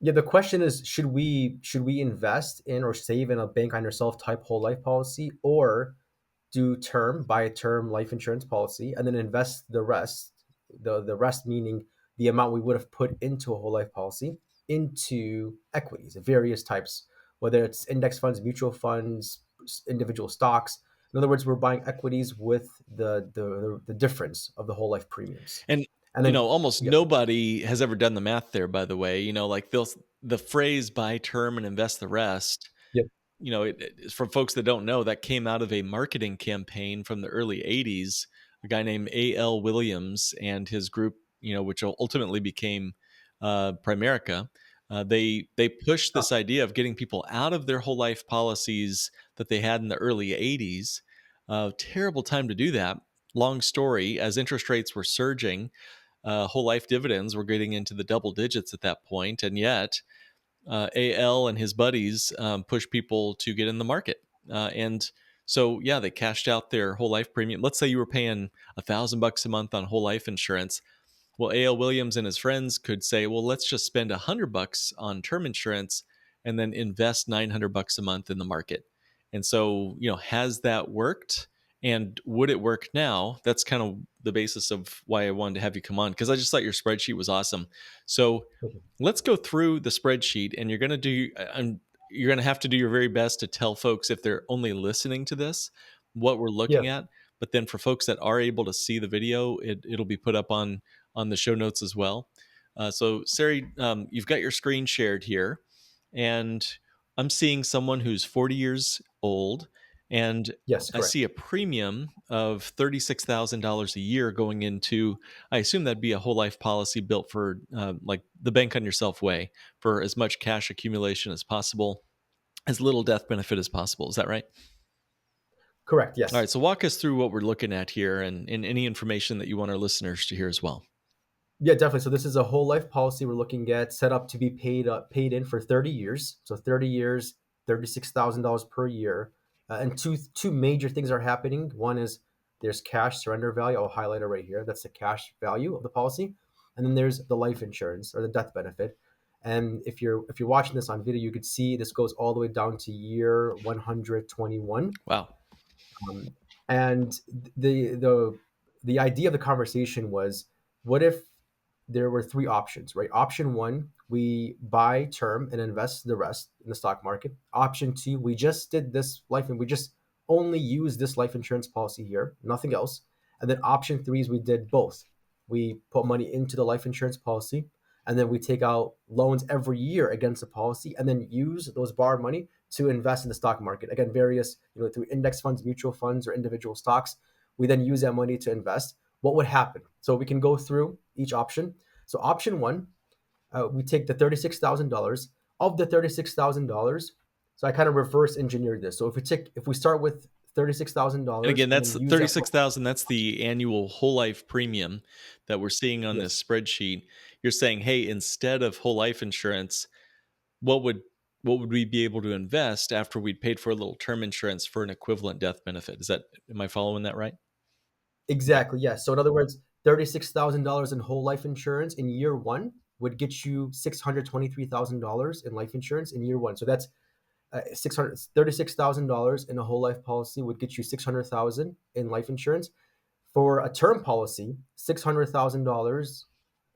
Yeah, the question is, should we invest in or save in a bank on yourself type whole life policy, or do term, buy a term life insurance policy, and then invest the rest, the rest meaning the amount we would have put into a whole life policy, into equities of various types, whether it's index funds, mutual funds, individual stocks. In other words, we're buying equities with the difference of the whole life premiums. And, And then, almost yeah, nobody has ever done the math there, by the way. Like the phrase buy term and invest the rest, yeah, for folks that don't know, that came out of a marketing campaign from the early 80s. A guy named A.L. Williams and his group, which ultimately became Primerica. They pushed uh, this idea of getting people out of their whole life policies that they had in the early 80s. Terrible time to do that. Long story, as interest rates were surging, whole life dividends were getting into the double digits at that point, and yet AL and his buddies push people to get in the market. And so, yeah, they cashed out their whole life premium. Let's say you were paying $1,000 a month on whole life insurance. Well, A.L. Williams and his friends could say, well, let's just spend $100 on term insurance and then invest $900 a month in the market. And so, has that worked? And would it work now? That's kind of the basis of why I wanted to have you come on, because I just thought your spreadsheet was awesome. So okay. let's go through the spreadsheet, and you're going to have to do your very best to tell folks, if they're only listening to this, what we're Yeah, looking at. But then for folks that are able to see the video, it'll be put up on the show notes as well. So, Sari, you've got your screen shared here, and I'm seeing someone who's 40 years old, and yes, I see correct. a premium of $36,000 a year going into, I assume that'd be a whole life policy built for like the bank on yourself way, for as much cash accumulation as possible, as little death benefit as possible. Is that right? Correct, All yes. right. So walk us through what we're looking at here, and any information that you want our listeners to hear as well. Yeah, definitely. So this is a whole life policy we're looking at, set up to be paid in for 30 years. So 30 years, $36,000 per year. And two major things are happening. One is there's cash surrender value. I'll highlight it right here. That's the cash value of the policy. And then there's the life insurance or the death benefit. And if you're watching this on video, you could see this goes all the way down to year 121. Wow. Um, and the idea of the conversation was, what if there were three options, right? Option one, we buy term and invest the rest in the stock market. Option two, we just did this life and we just only use this life insurance policy here, nothing else. And then option three is we did both. We put money into the life insurance policy, and then we take out loans every year against the policy, and then use those borrowed money to invest in the stock market. Again, various, through index funds, mutual funds, or individual stocks. We then use that money to invest. What would happen? So we can go through each option. So option one, we take the $36,000. Of the $36,000, so I kind of reverse engineered this. So if we start with And $36,000 again, and that's then use that for, 36,000. That's the annual whole life premium that we're seeing on this yes, spreadsheet. You're saying, hey, instead of whole life insurance, what would what would we be able to invest after we'd paid for a little term insurance for an equivalent death benefit? Am I following that right? exactly, yes. So in other words, $36,000 in whole life insurance in year one would get you $623,000 in life insurance in year one. So that's 636,000 in a whole life policy would get you 600,000 in life insurance. For a term policy, $600,000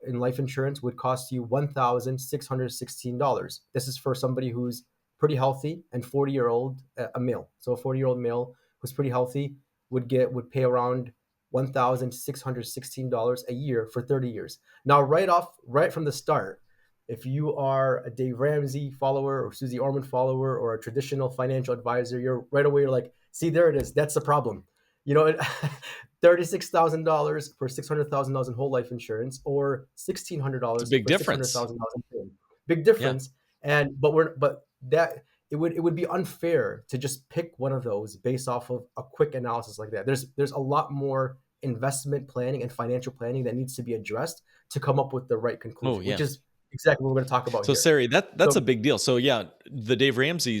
in life insurance would cost you $1,616. This is for somebody who's pretty healthy and 40-year-old, a male. So a 40-year-old male who's pretty healthy would pay around $1,616 a year for 30 years. Now, right from the start, if you are a Dave Ramsey follower or Susie Orman follower or a traditional financial advisor, you're like, see, there it is. That's the problem. $36,000 for $600,000 in whole life insurance, or sixteen hundred It's a dollars big for six hundred difference. thousand dollars in term. Big Yeah. difference. But that it would be unfair to just pick one of those based off of a quick analysis like that. There's a lot more investment planning and financial planning that needs to be addressed to come up with the right Oh, conclusion, which yeah. is exactly what we're going to talk about So, here. Sari, that's So a big deal. So, yeah, the Dave Ramsey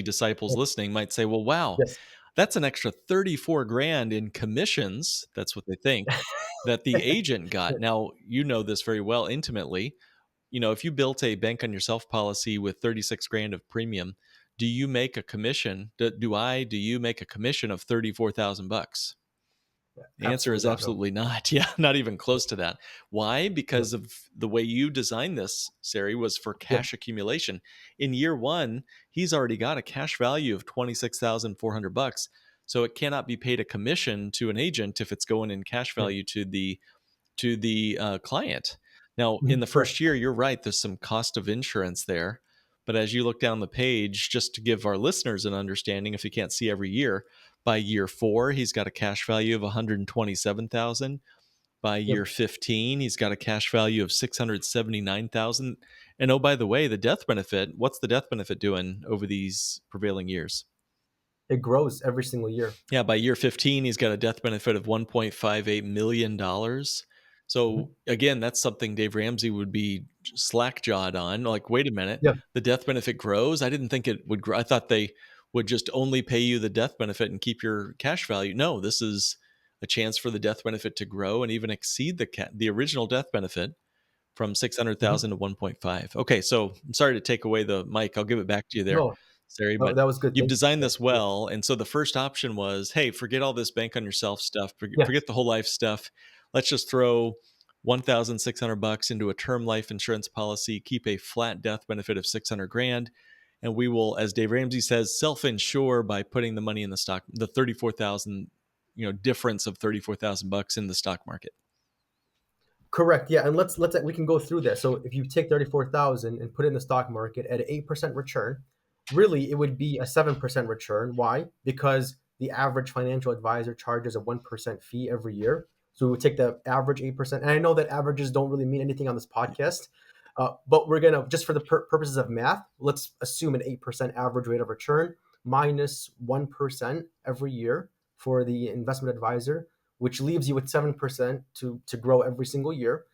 disciples listening might say, "Well, wow, yes, that's an extra 34 grand in commissions." That's what they think that the agent got. Now, you know this very well intimately. if you built a bank on yourself policy with 36 grand of premium, do you make a commission? Do you make a commission of 34,000 bucks? The answer is Absolutely not. No. absolutely not. Yeah, not even close to that. Why? Yeah. Because of the way you designed this, Sari, was for Yeah. cash accumulation. In year one, he's already got a cash value of 26,400 bucks. So it cannot be paid a commission to an agent if it's going in cash Yeah. value to the client. Now, in Mhm. the Correct. first year, you're right. There's some cost of insurance there, but as you look down the page, just to give our listeners an understanding, if you can't see every year, by year 4, he's got a cash value of 127,000. By year Yep. 15, he's got a cash value of 679,000. And oh, by the way, the death benefit. What's the death benefit doing over these prevailing years? It grows every single year. Yeah, by year 15, he's got a death benefit of $1.58 million. So Mhm. again, that's something Dave Ramsey would be slack jawed on. Like, wait a minute, Yeah. the death benefit grows. I didn't think it would grow. I thought they would just only pay you the death benefit and keep your cash value. No, this is a chance for the death benefit to grow and even exceed the original death benefit from Mhm. 600,000 to 1.5. Okay, so I'm sorry to take away the mic. I'll give it back to you there, No, Sari, that but that was good. you've Thank you. designed Yeah. this Yeah. well. And so the first option was, hey, forget all this bank on yourself stuff, Yeah. forget the whole life stuff. Let's just throw 1,600 bucks into a term life insurance policy, keep a flat death benefit of 600 grand. And we will, as Dave Ramsey says, self-insure by putting the money in the stock, the 34,000, difference of 34,000 bucks in the stock market. Correct. Yeah, and let's we can go through that. So if you take 34,000 and put it in the stock market at an 8% return, really it would be a 7% return. Why? Because the average financial advisor charges a 1% fee every year. So we would take the average 8%. And I know that averages don't really mean anything on this podcast, but we're gonna just for the purposes of math, let's assume an 8% average rate of return minus 1% every year for the investment advisor, which leaves you with 7% to grow every single year.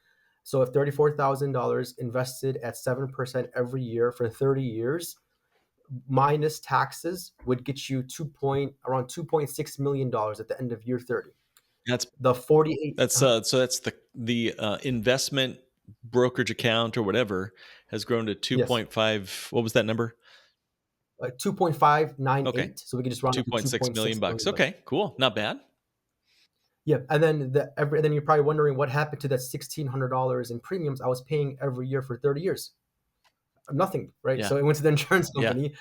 So if $34,000 invested at 7% every year for 30 years, minus taxes would get you around $2.6 million at the end of year 30. That's The 48 so that's the investment brokerage account or whatever has grown to yes, 2.5. What was that number? Okay. 2.598. So we can just round up to 2.6 million 2.6 bucks. million bucks. Okay, cool. Not bad. Yeah, and then then you're probably wondering what happened to that $1,600 in premiums I was paying every year for 30 years. Nothing, right? Yeah. So it went to the insurance Yeah. company.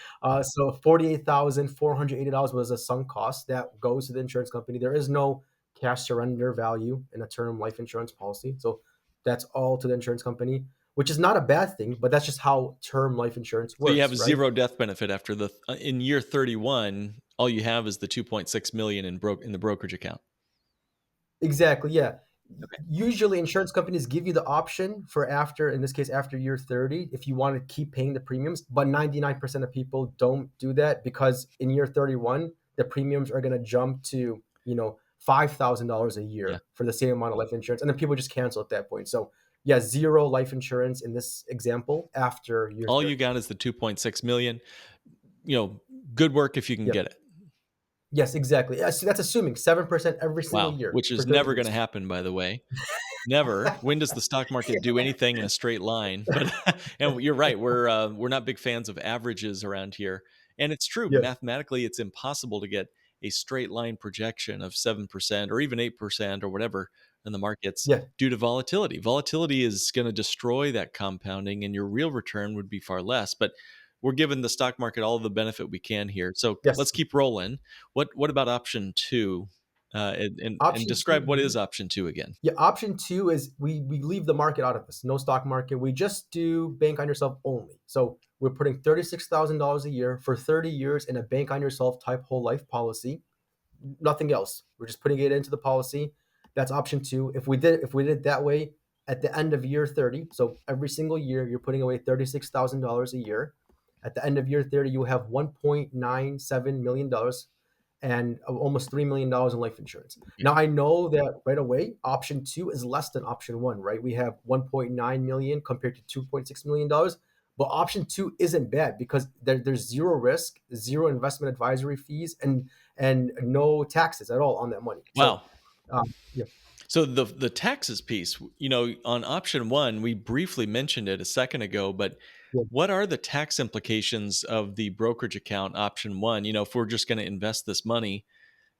So $48,480 was a sunk cost that goes to the insurance company. There is no cash surrender value in a term life insurance policy. So that's all to the insurance company, which is not a bad thing, but that's just how term life insurance So you have works, a right? zero death benefit after in year 31, all you have is the 2.6 million in the brokerage account. Exactly. Yeah. Okay. Usually, insurance companies give you the option for after, in this case, after year 30, if you want to keep paying the premiums. But 99% of people don't do that because in year 31, the premiums are going to jump to, $5,000 a Yeah. year for the same amount of life insurance. And then people just cancel at that point. So, yeah, zero life insurance in this example after year All you 30. got is the 2.6 million. You know, good work if you can Yep. get it. Yes, exactly. Yeah, so that's assuming 7% every single Wow, year which for is 30 never going years. to happen, by the way. Never. When does the stock market do anything in a straight line? But and you're right. We're not big fans of averages around here, and it's true. Yes. Mathematically, it's impossible to get a straight line projection of 7% or even 8% or whatever in the markets Yeah. due to volatility. Volatility is going to destroy that compounding, and your real return would be far less. But we're giving the stock market all of the benefit we can here. So Yes. let's keep rolling. What about option two? And Option describe what two. is option two again. Yeah, option two is we leave the market out of this. No stock market. We just do bank on yourself only. So we're putting $36,000 a year for 30 years in a bank on yourself type whole life policy. Nothing else. We're just putting it into the policy. That's option two. If we did it that way, at the end of year 30, so every single year you're putting away $36,000 a year. At the end of year 30, you have $1.97 million and almost $3 million in life insurance. Now I know that right away, option two is less than option one, right? We have 1.9 million compared to $2.6 million. But option two isn't bad because there's zero risk, zero investment advisory fees, and no taxes at all on that money. So, Wow. yeah, So the taxes piece, on option one, we briefly mentioned it a second ago, but Yeah. what are the tax implications of the brokerage account option one? If we're just going to invest this money,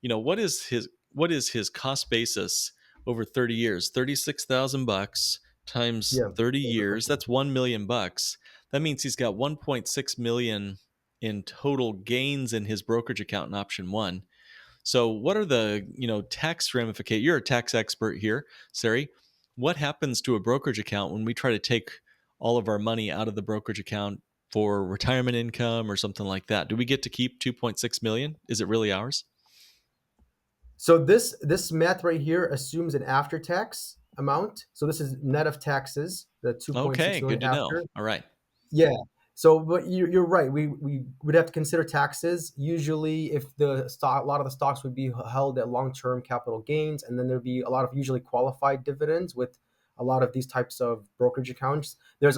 what is his cost basis over 30 years? 36,000 bucks times Yeah. 30 Very good years, question. that's 1 million bucks. That means he's got 1.6 million in total gains in his brokerage account in option one. So, what are the tax ramifications? You're a tax expert here, Sari. What happens to a brokerage account when we try to take all of our money out of the brokerage account for retirement income or something like that? Do we get to keep 2.6 million? Is it really ours? So this math right here assumes an after tax amount. So this is net of taxes, the Okay, 2.6 good million to know. after. All right, Yeah. So, but you're right. We would have to consider taxes. Usually, if the stock, a lot of the stocks would be held at long-term capital gains, and then there'd be a lot of usually qualified dividends with a lot of these types of brokerage accounts. There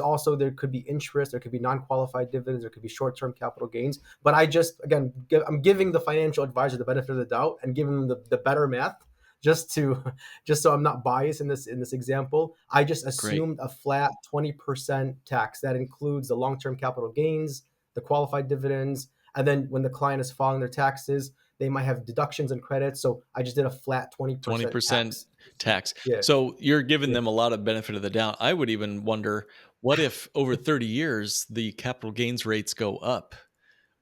could be interest, there could be non-qualified dividends, there could be short-term capital gains. But I just again, I'm giving the financial advisor the benefit of the doubt and giving them the better math just to just so I'm not biased in this example. I just great. assumed a flat 20% tax that includes the long-term capital gains, the qualified dividends, and then when the client is filing their taxes, they might have deductions and credits. So I just did a flat 20% 20% tax. tax. Yeah, So you're giving yeah, them a lot of benefit of the doubt. I would even wonder, what if over 30 years the capital gains rates go up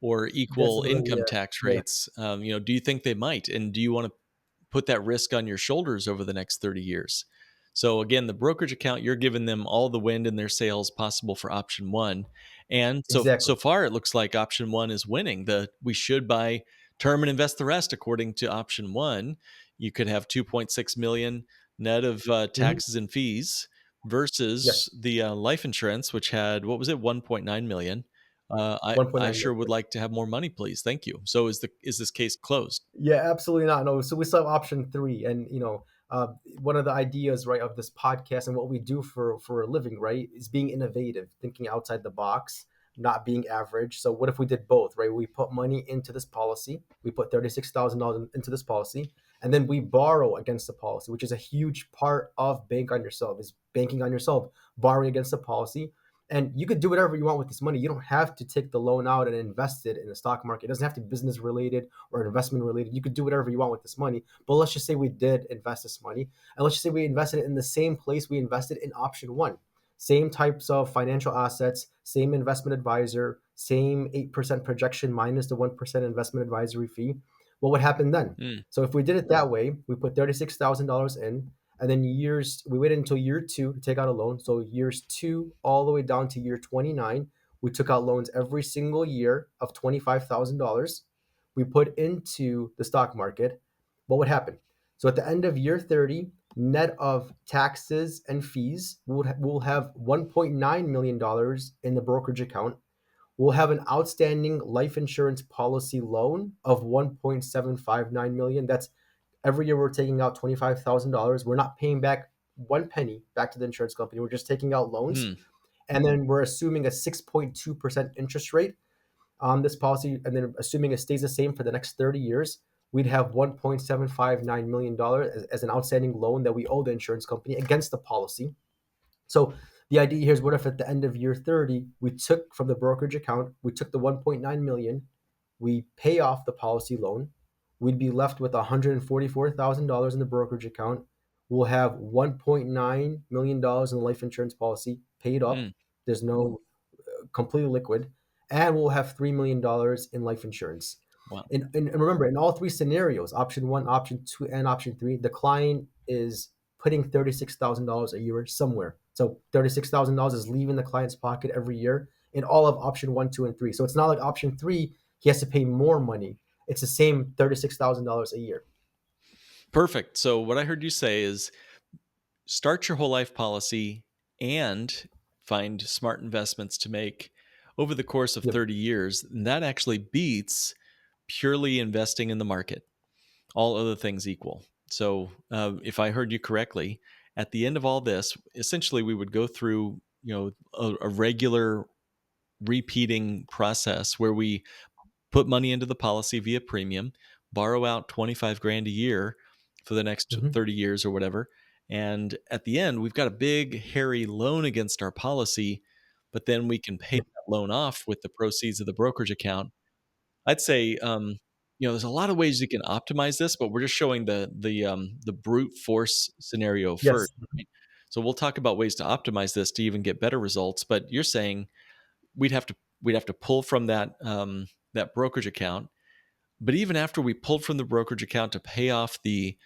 or that's equal another, income yeah, tax yeah, rates? Do you think they might? And do you want to put that risk on your shoulders over the next 30 years? So again, the brokerage account, you're giving them all the wind in their sails possible for option one. And so exactly. far it looks like option one is winning. We should buy term and invest the rest according to option one. You could have 2.6 million net of Mhm. taxes and fees versus Yes, the life insurance, which had, what was it, 1.9 million. I 1.9 sure million. would like to have more money, please. Thank you. So is this case closed? Yeah, absolutely not. No, so we still have option three, and one of the ideas, right, of this podcast and what we do for a living, right, is being innovative, thinking outside the box, not being average. So what if we did both, right? We put money into this policy, we put $36,000 into this policy, and then we borrow against the policy, which is a huge part of bank on yourself, is banking on yourself, borrowing against the policy. And you could do whatever you want with this money. You don't have to take the loan out and invest it in the stock market. It doesn't have to be business related or investment related. You could do whatever you want with this money. But let's just say we did invest this money, and let's just say we invested it in the same place we invested in option one. Same types of financial assets, same investment advisor, same 8% projection minus the 1% investment advisory fee. What would happen then? Mm, So if we did it that way, we put $36,000 in, and then we waited until year two to take out a loan. So years two all the way down to year 29, we took out loans every single year of $25,000. We put into the stock market. What would happen? So at the end of year 30, net of taxes and fees, we'll have $1.9 million in the brokerage account. We'll have an outstanding life insurance policy loan of 1.759 million. That's every year we're taking out $25,000. We're not paying back one penny back to the insurance company. We're just taking out loans. mm, And then we're assuming a 6.2% interest rate on this policy. And then assuming it stays the same for the next 30 years, we'd have $1.759 million as an outstanding loan that we owe the insurance company against the policy. So the idea here is, what if at the end of year 30, we took from the brokerage account, we took the 1.9 million, we pay off the policy loan, we'd be left with $144,000 in the brokerage account. We'll have $1.9 million in the life insurance policy paid up. mm. There's no completely liquid, and we'll have $3 million in life insurance. Wow. And remember, in all three scenarios, option one, option two, and option three, the client is putting $36,000 a year somewhere. So $36,000 is leaving the client's pocket every year in all of option one, two, and three. So it's not like option three, he has to pay more money. It's the same $36,000 a year. Perfect. So what I heard you say is start your whole life policy and find smart investments to make over the course of Yep. 30 years. And that actually beats purely investing in the market, all other things equal. So, if I heard you correctly, at the end of all this, essentially we would go through, a regular repeating process where we put money into the policy via premium, borrow out 25 grand a year for the next Mhm. 30 years or whatever, And at the end, we've got a big, hairy loan against our policy, but then we can pay Yeah. that loan off with the proceeds of the brokerage account. I'd say, there's a lot of ways you can optimize this, but we're just showing the brute force scenario first, Yes. right? So we'll talk about ways to optimize this to even get better results. But you're saying we'd have to pull from that brokerage account. But even after we pulled from the brokerage account to pay off the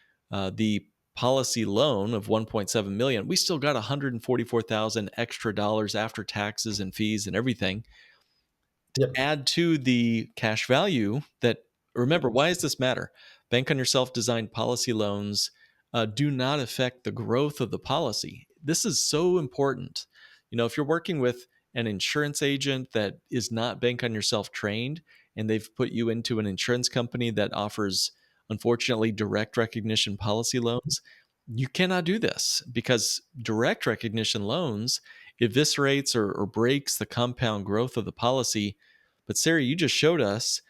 policy loan of 1.7 million, we still got 144,000 extra dollars after taxes and fees and everything Yep. add to the cash value that. Remember, why does this matter? Bank on yourself designed policy loans do not affect the growth of the policy. This is so important. If you're working with an insurance agent that is not bank on yourself trained and they've put you into an insurance company that offers, unfortunately, direct recognition policy loans, you cannot do this because direct recognition loans eviscerates or breaks the compound growth of the policy. But Sarah, you just showed us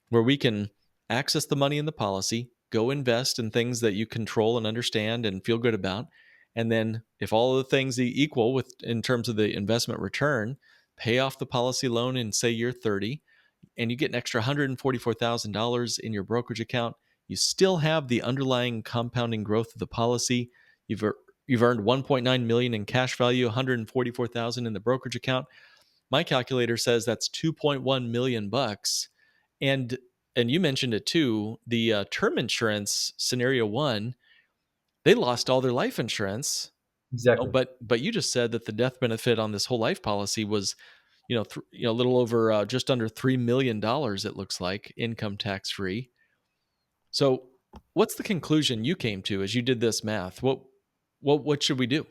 where we can access the money in the policy, go invest in things that you control and understand and feel good about. And then if all of the things equal with in terms of the investment return, pay off the policy loan in say year 30, and you get an extra $144,000 in your brokerage account. You still have the underlying compounding growth of the policy. You've you've earned 1.9 million in cash value, 144,000 in the brokerage account. My calculator says that's 2.1 million bucks. And you mentioned it too, the term insurance scenario 1, they lost all their life insurance. Exactly. But you just said that the death benefit on this whole life policy was, a little over just under $3 million, it looks like, income tax free. So what's the conclusion you came to as you did this math? What should we do?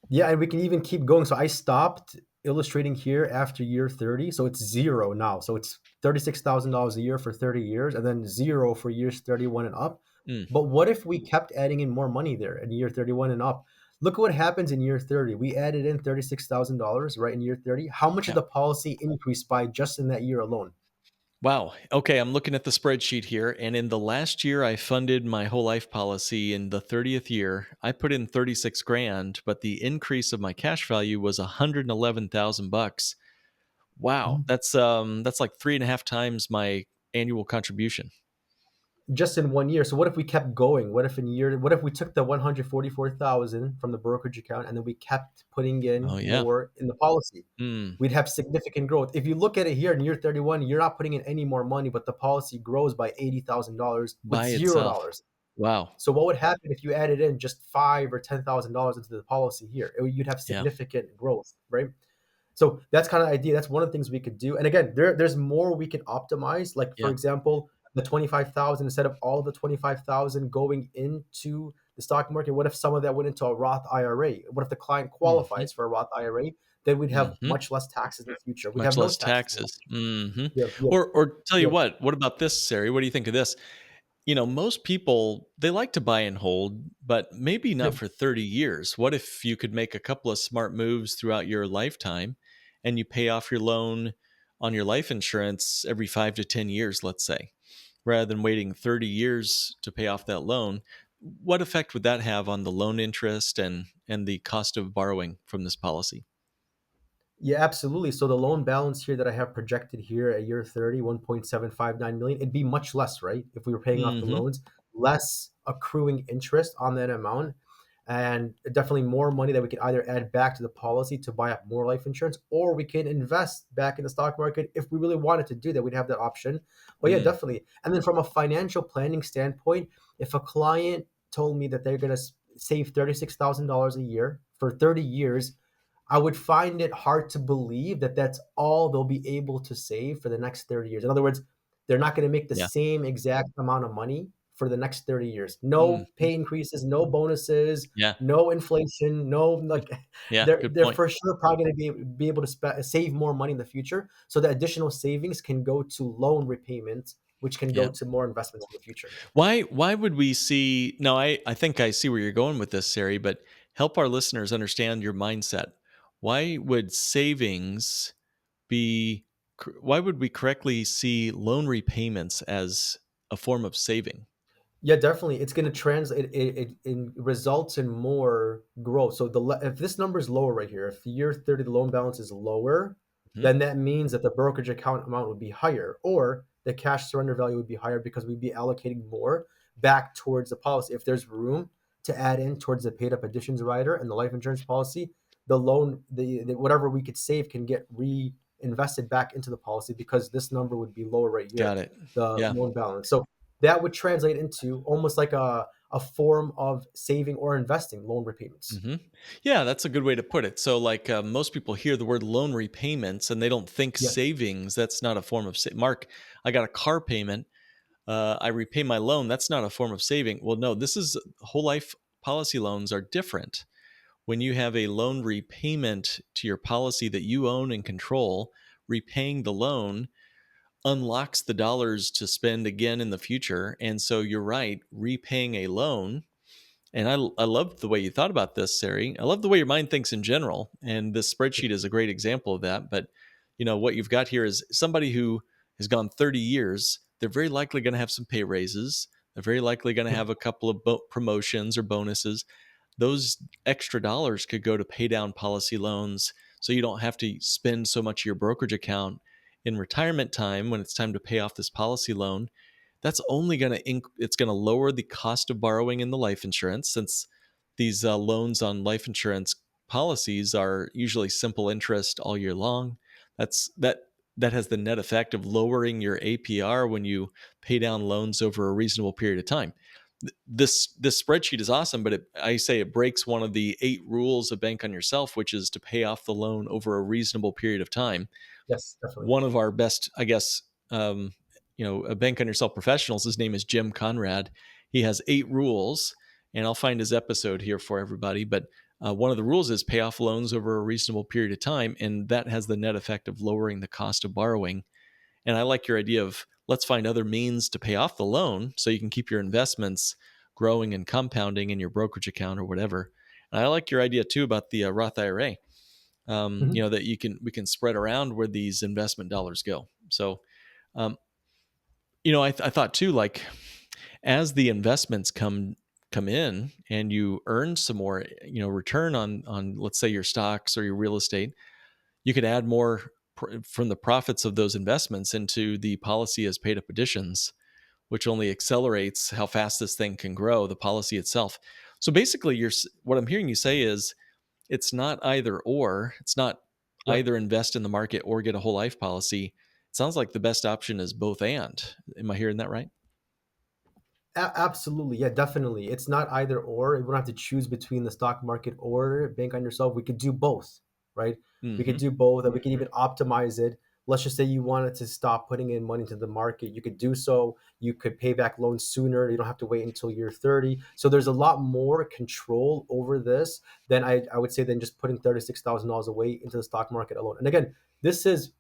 Yeah, and we can even keep going. So I stopped illustrating here after year 30. So it's zero now. So it's $36,000 a year for 30 years and then zero for years 31 and up. Mm, But what if we kept adding in more money there in year 31 and up? Look at what happens in year 30. We added in $36,000 right in year 30. How much did yeah. the policy increase by just in that year alone? Wow. Okay, I'm looking at the spreadsheet here, and in the last year I funded my whole life policy. In the 30th year, I put in 36 grand, but the increase of my cash value was 111,000 bucks. Wow, that's like 3.5 times my annual contribution. Just in one year. So what if we kept going? What if we took the 144,000 from the brokerage account and then we kept putting Oh in yeah. more in the policy? Mm, We'd have significant growth. If you look at it here in year 31, you're not putting in any more money, but the policy grows by $80,000 with by itself. $0. Wow. So what would happen if you added in just five or $10,000 into the policy here? You'd have Yeah. significant growth, right? So that's kind of the idea. That's one of the things we could do. And again, there's more we can optimize. Like for Yeah. example, the 25,000 instead of all of the 25,000 going into the stock market. What if some of that went into a Roth IRA? What if the client Mhm. qualifies for a Roth IRA? Then we'd have Mhm. much less taxes in the future. We'd Much have no less taxes in the taxes. future. Mhm. Yeah, yeah, Or tell you yeah, what about this, Sari? What do you think of this? Most people, they like to buy and hold, but maybe yeah. not for 30 years. What if you could make a couple of smart moves throughout your lifetime and you pay off your loan on your life insurance every 5 to 10 years, let's say, rather than waiting 30 years to pay off that loan? What effect would that have on the loan interest and the cost of borrowing from this policy? Yeah, absolutely. So the loan balance here that I have projected here at year 30, 1.759 million, it'd be much less, right? If we were paying off the Mhm. loans, less accruing interest on that amount, and definitely more money that we can either add back to the policy to buy up more life insurance, or we can invest back in the stock market if we really wanted to do that. We'd have that option. But yeah, Mm. definitely. And then from a financial planning standpoint, if a client told me that they're going to save $36,000 a year for 30 years, I would find it hard to believe that that's all they'll be able to save for the next 30 years. In other words, they're not going to make the Yeah. same exact amount of money for the next 30 years. No Mhm. pay increases, no bonuses, Yeah. no inflation, no like Yeah, good they're point. for sure probably going to be able to save more money in the future. So the additional savings can go to loan repayments, which can go Yeah. to more investments in the future. Why would we see no, I think I see where you're going with this, Sari, but help our listeners understand your mindset. Why would savings why would we correctly see loan repayments as a form of saving? Yeah, definitely. It's going to translate. It results in more growth. So if this number is lower right here, if year 30 the loan balance is lower, Mhm. then that means that the brokerage account amount would be higher, or the cash surrender value would be higher because we'd be allocating more back towards the policy. If there's room to add in towards the paid up additions rider and the life insurance policy, the loan, the whatever we could save can get reinvested back into the policy because this number would be lower right here, Got it. the Yeah. loan balance. So that would translate into almost like a form of saving or investing loan repayments. hmm Yeah, that's a good way to put it. So, like most people hear the word loan repayments and they don't think Yeah. savings. That's not a form of Mark, I got a car payment. I repay my loan. That's not a form of saving. Well, no, this is whole life policy loans are different. When you have a loan repayment to your policy that you own and control, repaying the loan unlocks the dollars to spend again in the future. And so you're right, repaying a loan. And I love the way you thought about this, Sari. I love the way your mind thinks in general. And this spreadsheet is a great example of that. But what you've got here is somebody who has gone 30 years. They're very likely going to have some pay raises. They're very likely going to Yeah. have a couple of promotions or bonuses. Those extra dollars could go to pay down policy loans so you don't have to spend so much of your brokerage account in retirement time when it's time to pay off this policy loan. That's only going to it's going to lower the cost of borrowing in the life insurance, since these loans on life insurance policies are usually simple interest all year long. That has the net effect of lowering your APR when you pay down loans over a reasonable period of time. This spreadsheet is awesome, but I say it breaks one of the 8 rules of Bank on Yourself, which is to pay off the loan over a reasonable period of time. Yes, definitely. One of our best, I guess, a Bank on Yourself professionals, his name is Jim Conrad. He has 8 rules, and I'll find his episode here for everybody. But one of the rules is pay off loans over a reasonable period of time, and that has the net effect of lowering the cost of borrowing. And I like your idea of let's find other means to pay off the loan so you can keep your investments growing and compounding in your brokerage account or whatever. And I like your idea too about the Roth IRA. Mhm. That we can spread around where these investment dollars go. So, um, I thought too, like as the investments come in and you earn some more, return on let's say your stocks or your real estate, you could add more from the profits of those investments into the policy as paid up additions, which only accelerates how fast this thing can grow, the policy itself. So basically, what I'm hearing you say is it's not either or. It's not Yeah. either invest in the market or get a whole life policy. It sounds like the best option is both and. Am I hearing that right? Absolutely. Yeah, definitely. It's not either or. We don't have to choose between the stock market or bank on yourself. We could do both, right? We could hmm do both, and we can even optimize it. Let's just say you wanted to stop putting in money into the market. You could do so. You could pay back loans sooner. You don't have to wait until you're 30. So there's a lot more control over this than I would say than just putting $36,000 away into the stock market alone. And again,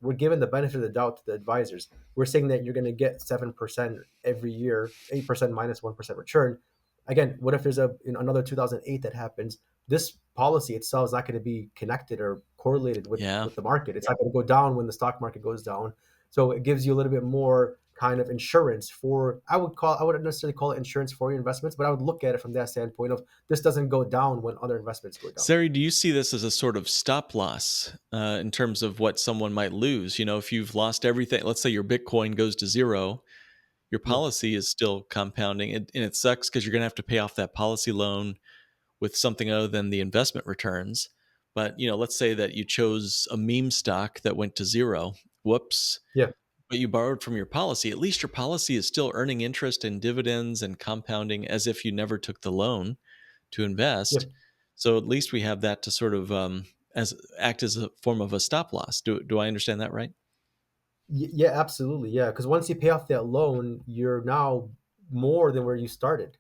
we're given the benefit of the doubt to the advisors. We're saying that you're going to get 7% every year, 8% minus 1% return. Again, what if there's another 2008 that happens? This policy itself is not going to be connected or correlated with Yeah. with the market. It's not going to go down when the stock market goes down. So it gives you a little bit more kind of insurance for I wouldn't necessarily call it insurance for your investments, but I would look at it from that standpoint of this doesn't go down when other investments go down. Sari, do you see this as a sort of stop loss in terms of what someone might lose? If you've lost everything, let's say your Bitcoin goes to zero, your Yeah. policy is still compounding, and it sucks because you're going to have to pay off that policy loan with something other than the investment returns. But let's say that you chose a meme stock that went to zero. Whoops. Yeah. But you borrowed from your policy. At least your policy is still earning interest and dividends and compounding as if you never took the loan to Yeah. invest. So at least we have that to sort of as act as a form of a stop loss. Do I understand that right? Yeah, absolutely. Yeah, because once you pay off that loan, you're now more than where you started,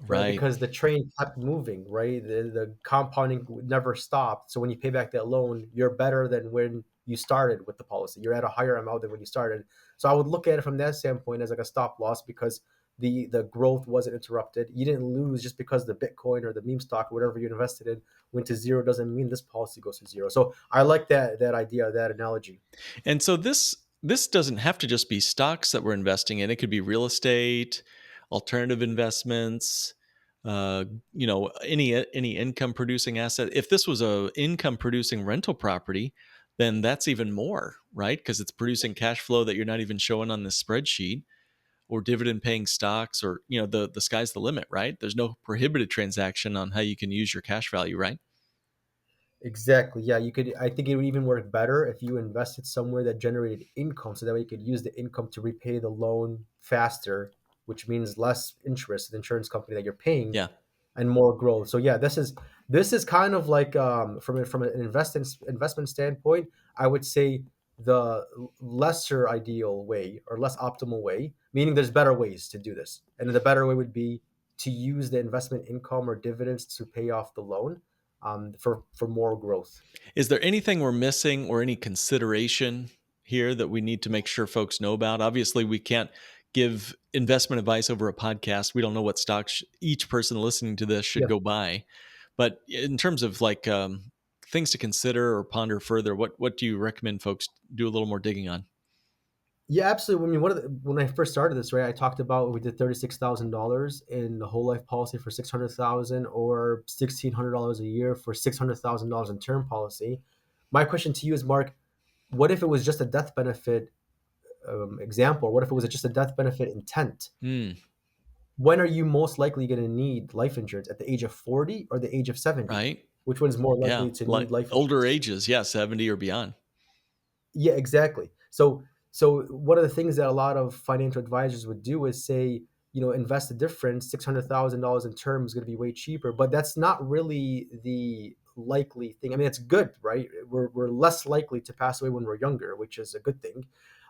right? Right. Because the train kept moving, right? The compounding never stopped. So when you pay back that loan, you're better than when you started with the policy. You're at a higher amount than when you started. So I would look at it from that standpoint as like a stop loss because the growth wasn't interrupted. You didn't lose just because the Bitcoin or the meme stock, whatever you invested in, went to zero. Doesn't mean this policy goes to zero. So I like that idea, that analogy. And so this doesn't have to just be stocks that we're investing in. It could be real estate. alternative investments, uh, any income producing asset. If this was a income producing rental property, then that's even more, right? Because it's producing cash flow that you're not even showing on this spreadsheet, or dividend paying stocks, or the sky's the limit, right? There's no prohibited transaction on how you can use your cash value, right? Exactly. Yeah, you could. I think it would even work better if you invested somewhere that generated income, so that way you could use the income to repay the loan faster, which means less interest to the insurance company that you're paying, Yeah. and more growth. So yeah, this is kind of like from an investment standpoint, I would say the lesser ideal way or less optimal way, meaning there's better ways to do this, and the better way would be to use the investment income or dividends to pay off the loan, for more growth. Is there anything we're missing or any consideration here that we need to make sure folks know about? Obviously, we can't give investment advice over a podcast. We don't know what stocks each person listening to this should Yeah. go buy. But in terms of like things to consider or ponder further, what do you recommend folks do a little more digging on? Yeah, absolutely. I mean, when I first started this, right, I talked about we did $36,000 in the whole life policy for 600,000, or $1,600 a year for $600,000 in term policy. My question to you is, Mark, what if it was just a death benefit example? What if it was just a death benefit intent? Hmm. When are you most likely going to need life insurance, at the age of 40 or the age of 70? Right. Which one's more Yeah. likely to Like need life older insurance? ages. Yeah. 70 or beyond. Yeah, exactly. So one of the things that a lot of financial advisors would do is say, invest the difference. $600,000 in term is going to be way cheaper, but that's not really the likely thing. I mean, it's good, right? We're less likely to pass away when we're younger, which is a good thing.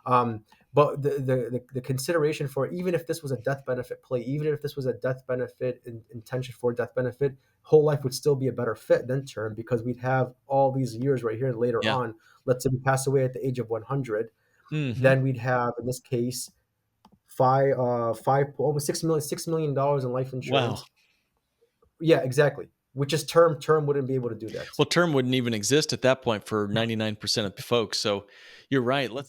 But the consideration for, even if this was a death benefit play, even if this was a death benefit intention for death benefit, whole life would still be a better fit than term, because we'd have all these years right here later Yeah. on. Let's say we pass away at the age of 100, Hmm. then we'd have, in this case, almost $6 million in life Wow. insurance. Yeah, exactly. Which is term. Term wouldn't be able to do that. Well, term wouldn't even exist at that point for 99% of folks. So you're right. Let's